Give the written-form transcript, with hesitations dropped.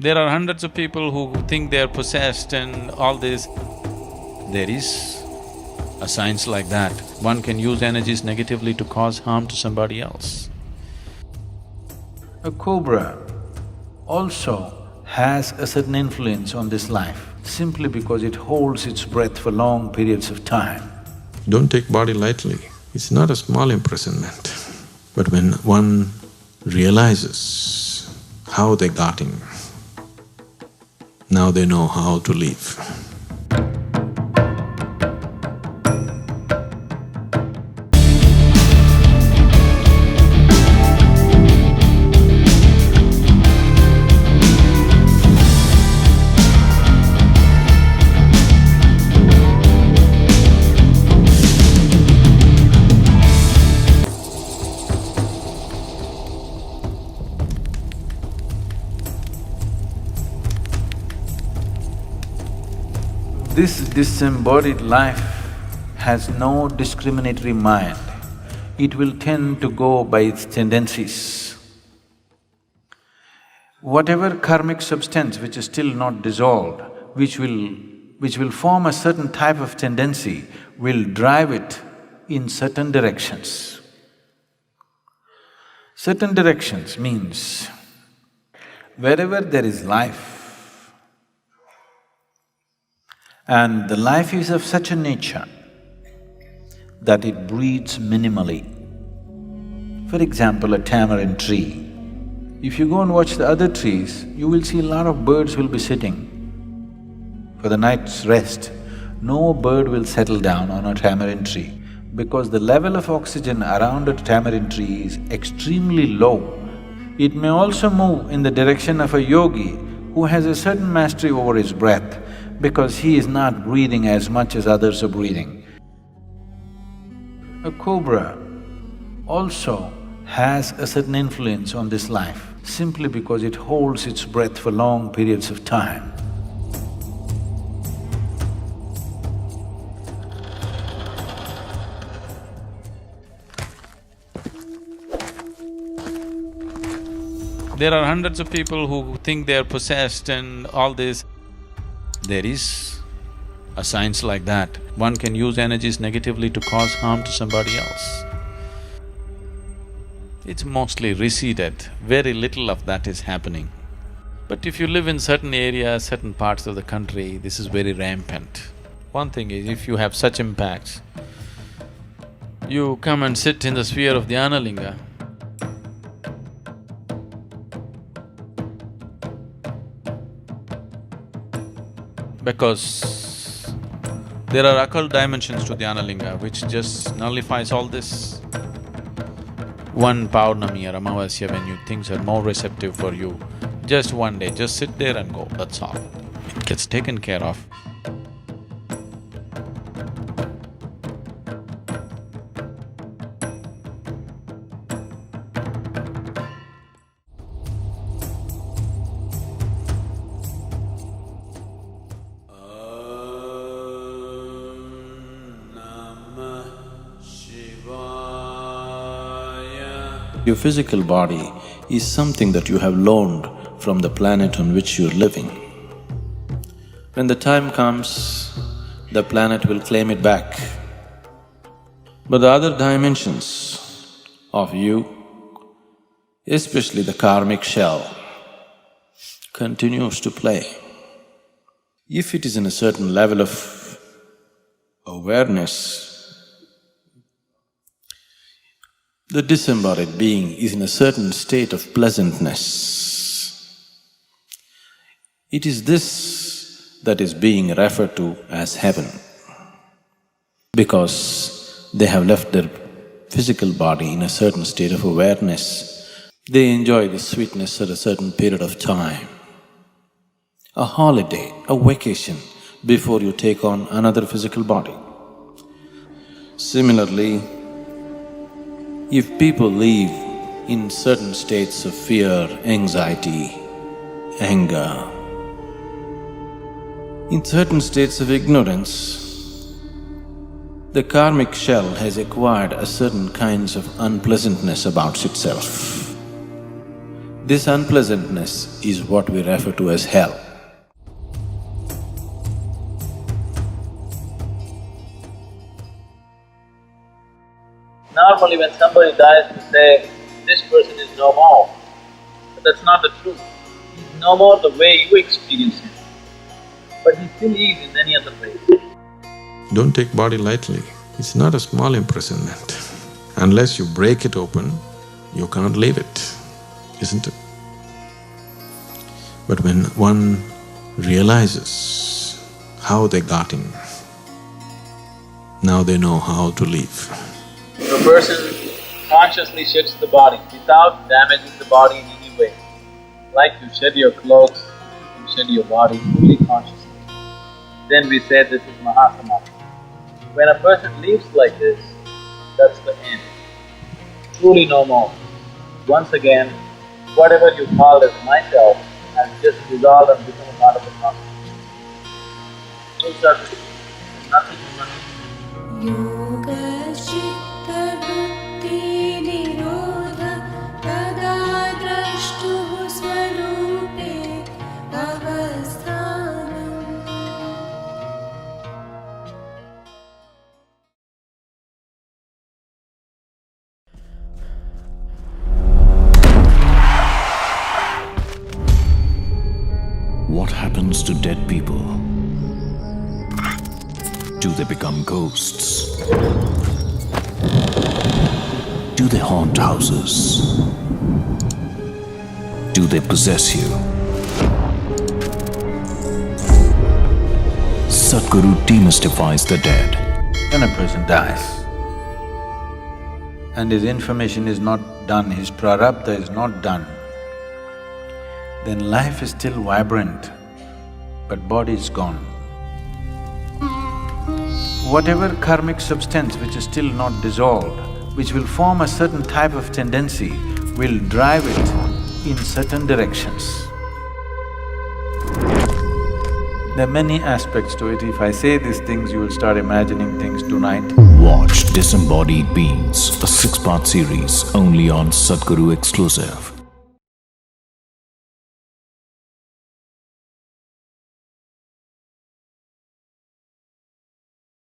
There are hundreds of people who think they are possessed and all this. There is a science like that. One can use energies negatively to cause harm to somebody else. A cobra also has a certain influence on this life simply because it holds its breath for long periods of time. Don't take body lightly. It's not a small imprisonment. But when one realizes how they got in, now they know how to live. This disembodied life has no discriminatory mind. It will tend to go by its tendencies. Whatever karmic substance which is still not dissolved, which will form a certain type of tendency, will drive it in certain directions. Certain directions means wherever there is life, and the life is of such a nature that it breeds minimally. For example, a tamarind tree. If you go and watch the other trees, you will see a lot of birds will be sitting for the night's rest. No bird will settle down on a tamarind tree because the level of oxygen around a tamarind tree is extremely low. It may also move in the direction of a yogi who has a certain mastery over his breath because he is not breathing as much as others are breathing. A cobra also has a certain influence on this life simply because it holds its breath for long periods of time. There are hundreds of people who think they are possessed and all this. There is a science like that. One can use energies negatively to cause harm to somebody else. It's mostly receded, very little of that is happening. But if you live in certain areas, certain parts of the country, this is very rampant. One thing is, if you have such impacts, you come and sit in the sphere of Dhyanalinga, because there are occult dimensions to Dhyanalinga which just nullifies all this. One Paurnami or Amavasya when things are more receptive for you, just one day, just sit there and go, that's all. It gets taken care of. Your physical body is something that you have loaned from the planet on which you're living. When the time comes, the planet will claim it back. But the other dimensions of you, especially the karmic shell, continues to play. If it is in a certain level of awareness, the disembodied being is in a certain state of pleasantness. It is this that is being referred to as heaven, because they have left their physical body in a certain state of awareness. They enjoy the sweetness at a certain period of time. A holiday, a vacation, before you take on another physical body. Similarly, if people live in certain states of fear, anxiety, anger, in certain states of ignorance, the karmic shell has acquired a certain kinds of unpleasantness about itself. This unpleasantness is what we refer to as hell. Normally when somebody dies, we say, this person is no more. But that's not the truth. He's no more the way you experience him, but he still is in any other way. Don't take body lightly. It's not a small imprisonment. Unless you break it open, you can't leave it, isn't it? But when one realizes how they got in, now they know how to leave. If a person consciously sheds the body without damaging the body in any way, like you shed your clothes, you shed your body fully consciously, then we say this is Mahasamadhi. When a person lives like this, that's the end. Truly no more. Once again, whatever you called as myself has just dissolved and become a part of the consciousness. Full circle. Nothing is nothing. Yoga Chitta Vritti Nirodha Tada Drashtuh Swarupe Avasthanam. What happens to dead people? Do they become ghosts? Do they haunt houses? Do they possess you? Sadhguru demystifies the dead. When a person dies and his information is not done, his prarabdha is not done, then life is still vibrant, but body is gone. Whatever karmic substance which is still not dissolved, which will form a certain type of tendency, will drive it in certain directions. There are many aspects to it. If I say these things, you will start imagining things tonight. Watch Disembodied Beings, a 6-part series only on Sadhguru Exclusive.